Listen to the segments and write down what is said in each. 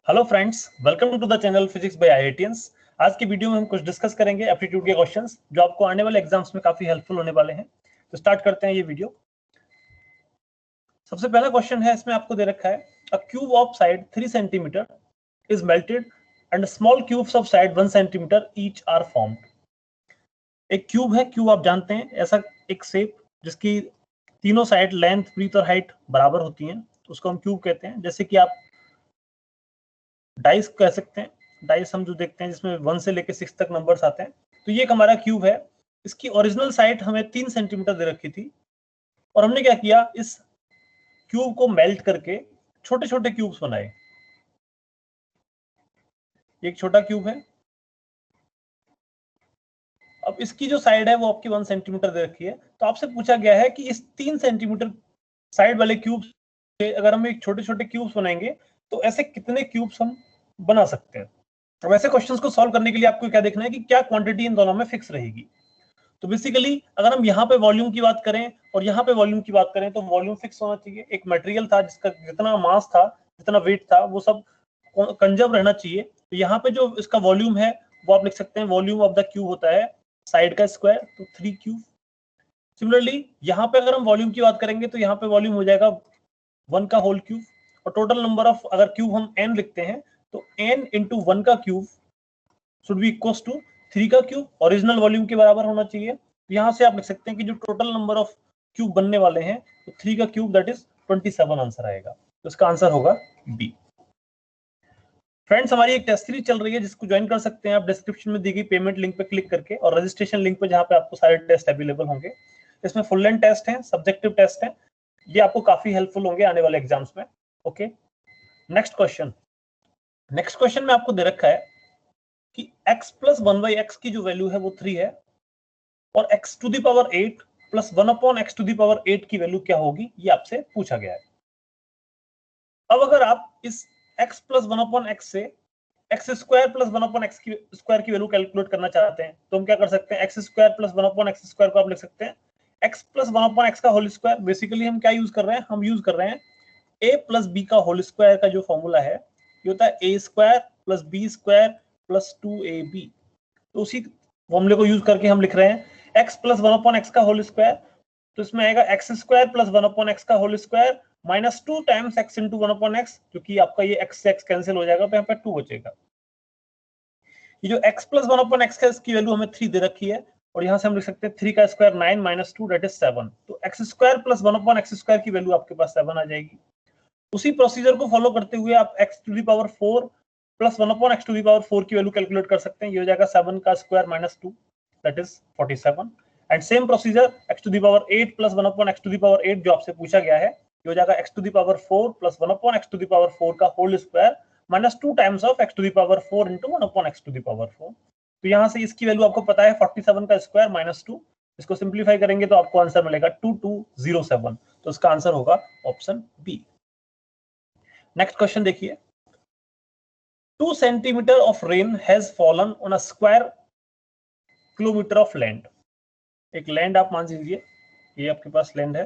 Hello friends, welcome to the channel physics by IITians. आज की video में हम कुछ डिस्कस करेंगे एप्टीट्यूड के क्वेश्चंस जो आपको आने वाले एग्जाम्स में काफी हेल्पफुल होने वाले हैं। तो स्टार्ट करते हैं ये वीडियो। सबसे पहला क्वेश्चन है, इसमें आपको दे रखा है a cube of side 3 centimetre is melted and small cubes of side 1 centimetre each are formed. एक क्यूब है, क्यूब आप जानते हैं ऐसा एक शेप जिसकी तीनों साइड लेंथ, ब्रीथ और हाइट बराबर होती हैं, उसको हम क्यूब कहते हैं। जैसे कि आप डाइस कह सकते हैं। डाइस हम जो देखते हैं जिसमें 1 से लेकर 6 तक नंबर्स आते हैं, तो ये एक हमारा क्यूब है। इसकी ओरिजिनल साइड हमें 3 सेंटीमीटर दे रखी थी और हमने क्या किया, इस क्यूब को मेल्ट करके छोटे छोटे क्यूब्स बनाए। एक छोटा क्यूब है। अब इसकी जो साइड है वो आपकी 1 सेंटीमीटर दे रखी है। तो आपसे पूछा गया है कि इस 3 सेंटीमीटर साइड वाले क्यूब से अगर हम एक छोटे छोटे क्यूब्स बनाएंगे तो ऐसे कितने क्यूब्स हम बना सकते हैं। अब ऐसे क्वेश्चंस को सॉल्व करने के लिए आपको क्या देखना है कि क्या क्वांटिटी इन दोनों में फिक्स रहेगी। तो बेसिकली अगर हम यहाँ पे वॉल्यूम की बात करें और यहाँ पे वॉल्यूम की बात करें तो वॉल्यूम फिक्स होना चाहिए। एक मटेरियल था जिसका जितना मास था, जितना वेट था, वो सब कंजर्व रहना चाहिए। तो यहाँ पे जो इसका वॉल्यूम है वो आप लिख सकते हैं, वॉल्यूम ऑफ द क्यूब होता है साइड का स्क्वायर, तो 3 क्यूब। सिमिलरली यहाँ पे अगर हम वॉल्यूम की बात करेंगे तो यहाँ पे वॉल्यूम हो जाएगा 1 का होल क्यूब। और टोटल नंबर ऑफ, अगर क्यूब हम n लिखते हैं तो n इंटू 1 का cube should be equal to 3 का क्यूब, ओरिजिनल वॉल्यूम के बराबर होना चाहिए। तो यहाँ से आप लिख सकते हैं कि जो टोटल नंबर ऑफ क्यूब बनने वाले हैं तो 3 का क्यूब दैट इज 27 आंसर आएगा। तो इसका आंसर होगा बी। फ्रेंड्स, हमारी एक टेस्ट सीरीज चल रही है जिसको ज्वाइन कर सकते हैं आप डिस्क्रिप्शन में दी गई पेमेंट लिंक पे क्लिक करके और रजिस्ट्रेशन लिंक पे, जहां पे आपको सारे टेस्ट अवेलेबल होंगे। इसमें फुल लेंथ टेस्ट है, सब्जेक्टिव टेस्ट है, ये आपको काफी हेल्पफुल होंगे आने वाले एग्जाम्स में। ओके, नेक्स्ट क्वेश्चन में आपको दे रखा है कि x प्लस 1/x की जो वैल्यू है वो 3 है और x to the power 8 plus 1 upon x to the power 8 की वैल्यू क्या होगी, ये आपसे पूछा गया है। अब अगर आप इस x प्लस 1 अपॉन x से x square plus 1 upon x की स्क्वायर की वैल्यू कैलकुलेट करना चाहते हैं तो हम क्या कर सकते हैं, x square plus 1 upon x square को आप लिख सकते हैं एक्स प्लस 1 अपॉन एक्स का होल स्क्वायर। बेसिकली हम क्या यूज कर रहे हैं, हम यूज कर रहे हैं a प्लस बी का होल स्क्वायर का जो फॉर्मूला है ये होता है a square plus b square plus 2ab। तो उसी फॉर्मूले को यूज करके हम लिख रहे हैं x प्लस 1 अपॉन एक्स का होल स्क्वायर। तो इसमें आएगा X square plus 1 upon X का whole square minus 2 times x into 1 upon X, क्योंकि आपका ये x से x कैंसिल हो जाएगा तो यहाँ पे 2 बचेगा। ये जो x प्लस 1 अपॉन एक्स है इसकी वैल्यू हमें 3 दे रखी है और यहाँ से हम लिख सकते हैं 3 का स्क्वायर 9 माइनस 2 दैट इज 7। तो x square plus 1 upon x square की वैल्यू आपके पास 7 आ जाएगी। उसी प्रोसीजर को फॉलो करते हुए आप x to the power 4 plus 1 upon x to the power 4 की वैल्यू कैलकुलेट कर सकते हैं। ये हो जाएगा 7 का square minus 2 that is 47। And same procedure x to the power 8 plus 1 upon x to the power 8 जो आपसे पूछा गया है, ये हो जाएगा x to the power 4 plus 1 upon x to the power 4 का whole square minus 2 times of x to the power 4 into 1 upon x to the power 4। तो यहाँ से इसकी वैल्यू आपको पता है 47 का स्क्वायर माइनस 2। इसको सिंप्लीफाई करेंगे तो आपको आंसर मिलेगा 2207। तो इसका आंसर होगा ऑप्शन बी। नेक्स्ट क्वेश्चन देखिए, 2 centimetre of rain has fallen on a square kilometre of land. एक लैंड आप मान लीजिए, ये आपके पास लैंड है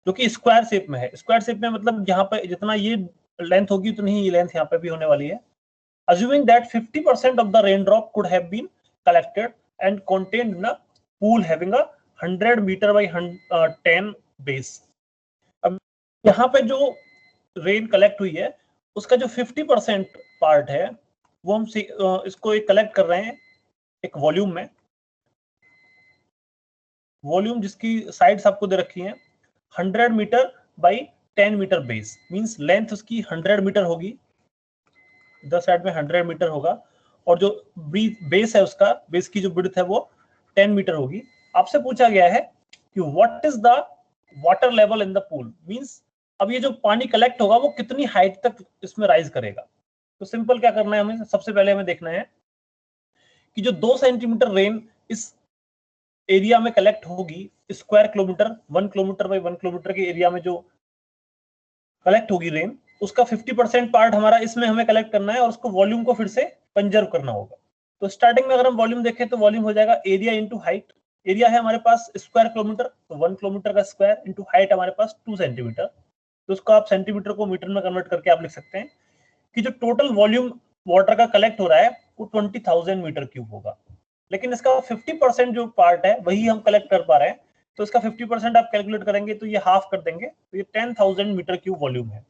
जो कि स्क्वायर शेप में है। स्क्वायर शेप में मतलब यहाँ पे जितना ये लेंथ होगी उतनी ही ये लेंथ यहाँ पे भी होने वाली है। Assuming that 50% of the raindrop could have been collected and contained in a pool having a 100 meter by 10 base। अब यहाँ पे जो रेन कलेक्ट हुई है उसका जो 50% पार्ट है वो हम इसको एक कलेक्ट कर रहे हैं एक वॉल्यूम में। वॉल्यूम जिसकी साइड्स आपको दे रखी हैं 100 metre by 10 metre base, means length उसकी 100 मीटर होगी, इधर साइड में 100 मीटर होगा और जो बेस है उसका, बेस की जो विड्थ है वो 10 मीटर होगी। आपसे पूछा गया है कि what is the water level in the pool, means अब ये जो पानी कलेक्ट होगा वो कितनी हाइट तक इसमें राइज करेगा। तो सिंपल क्या करना है हमें, सबसे पहले हमें देखना है कि जो 2 सेंटीमीटर रेन इस एरिया में कलेक्ट होगी, square kilometre 1 kilometre by 1 kilometre के एरिया में जो कलेक्ट होगी रेन, उसका 50% पार्ट हमारा इसमें हमें कलेक्ट करना है और उसको वॉल्यूम को फिर से कंजर्व करना होगा। तो स्टार्टिंग में अगर हम वॉल्यूम देखें तो वॉल्यूम हो जाएगा एरिया इंटू हाइट। एरिया है हमारे पास स्क्वायर किलोमीटर, तो 1 किलोमीटर का स्क्वायर इंटू हाइट हमारे पास 2 सेंटीमीटर। तो उसको आप सेंटीमीटर को मीटर में कन्वर्ट करके आप लिख सकते हैं कि जो टोटल वॉल्यूम वाटर का कलेक्ट हो रहा है वो 20,000 मीटर क्यूब होगा, लेकिन इसका 50% जो पार्ट है वही हम कलेक्ट कर पा रहे हैं, तो इसका 50% आप कैलकुलेट करेंगे तो ये हाफ कर देंगे, तो ये 10,000 मीटर क्यूब वॉल्यूम है।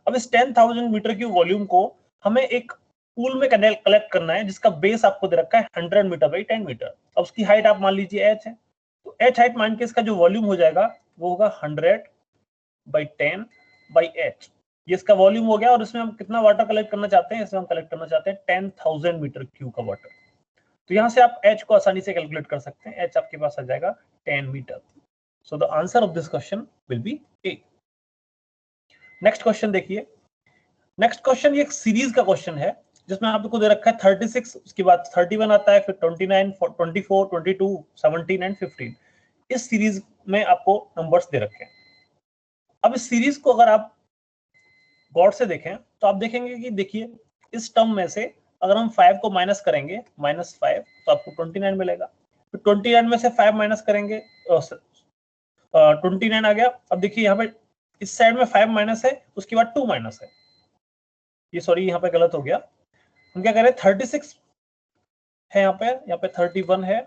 अब इस 10,000 मीटर क्यूब वॉल्यूम को हमें एक पूल में कलेक्ट करना है जिसका बेस आपको दे रखा है 100 मीटर बाई 10 मीटर। अब उसकी हाइट आप मान लीजिए h है, तो h हाइट मान के इसका जो वॉल्यूम हो जाएगा वो होगा 100 बाई 10 बाई h, ये इसका वॉल्यूम हो गया। और इसमें हम कितना वाटर कलेक्ट करना चाहते हैं, इसमें हम कलेक्ट करना चाहते हैं 10,000 मीटर क्यूब का वाटर। तो यहां से आप h को आसानी से कैलकुलेट कर सकते हैं, h आपके पास आ जाएगा 10 metre. So the answer of this question will be A। Next question देखिए। नेक्स्ट क्वेश्चन ये एक सीरीज का क्वेश्चन है जिसमें आपको दे रखा है 36, उसके बाद 31 आता है, फिर 29, 24, 22, 17 एंड 15। इस सीरीज में आपको नंबर्स दे रखे हैं। अब इस सीरीज को अगर आप गौर से देखें तो आप देखेंगे कि देखिए इस टर्म में से अगर हम 5 को माइनस करेंगे, -5, तो आपको 29 मिलेगा। फिर 29 में से 5 माइनस करेंगे, 29 आ गया। अब देखिए यहाँ पे इस साइड में 5 माइनस है, उसके बाद 2 माइनस है, ये सॉरी यहाँ पे गलत हो गया। हम क्या करें, 36 है यहाँ पे 31 है,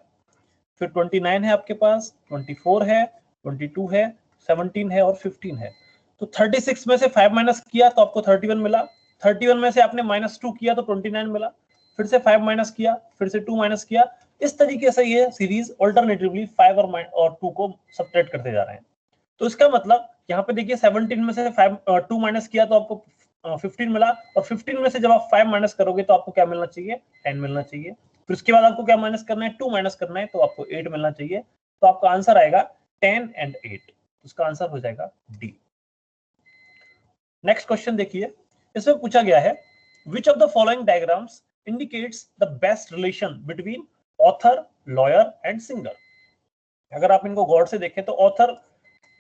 फिर 29 है आपके पास, 24 है, 22 है, 17 है और 15 है। तो 36 में से 5 माइनस किया तो आपको 31 मिला, 31 में से आपने -2 किया तो 29 मिला, फिर से 5 माइनस किया, फिर से 2 माइनस किया। इस तरीके से ये सीरीज ऑल्टरनेटिवली 5 और 2 को सब्ट्रैक्ट करते जा रहे हैं। तो इसका मतलब यहाँ पे देखिए 17 में से 2 माइनस किया तो आपको 15 मिला, और 15 में से जब आप 5 माइनस करोगे तो आपको क्या मिलना चाहिए, 10 मिलना चाहिए। फिर उसके बाद आपको क्या माइनस करना है, 2 माइनस करना है, तो आपको 8 मिलना चाहिए। तो आपका आंसर आएगा 10 एंड 8, उसका आंसर हो जाएगा डी। नेक्स्ट क्वेश्चन देखिए, इसमें पूछा गया है which of the following diagrams indicates the best relation between author, lawyer and singer. अगर आप इनको गौर से देखें तो ऑथर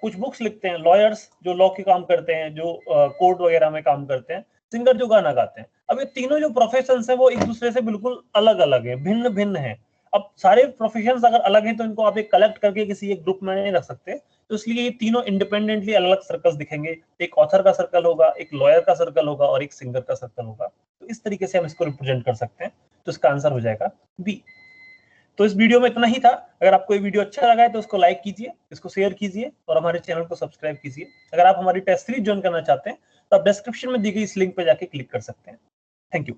कुछ बुक्स लिखते हैं, लॉयर्स जो लॉ के काम करते हैं, जो कोर्ट वगैरह में काम करते हैं, सिंगर जो गाना गाते हैं। अब ये तीनों जो प्रोफेशंस हैं वो एक दूसरे से बिल्कुल अलग अलग है, भिन्न भिन्न है। अब सारे प्रोफेशंस अगर अलग हैं तो इनको आप एक कलेक्ट करके किसी एक ग्रुप में नहीं रख सकते, तो इसलिए ये तीनों इंडिपेंडेंटली अलग अलग सर्कल्स दिखेंगे। एक ऑथर का सर्कल होगा, एक लॉयर का सर्कल होगा और एक सिंगर का सर्कल होगा। तो इस तरीके से हम इसको रिप्रेजेंट कर सकते हैं, तो इसका आंसर हो जाएगा बी। तो इस वीडियो में इतना ही था। अगर आपको ये वीडियो अच्छा लगा है तो इसको लाइक कीजिए, इसको शेयर कीजिए और हमारे चैनल को सब्सक्राइब कीजिए। अगर आप हमारी टेस्ट सीरीज ज्वाइन करना चाहते हैं तो आप डिस्क्रिप्शन में दी गई इस लिंक पे जाके क्लिक कर सकते हैं। Thank you.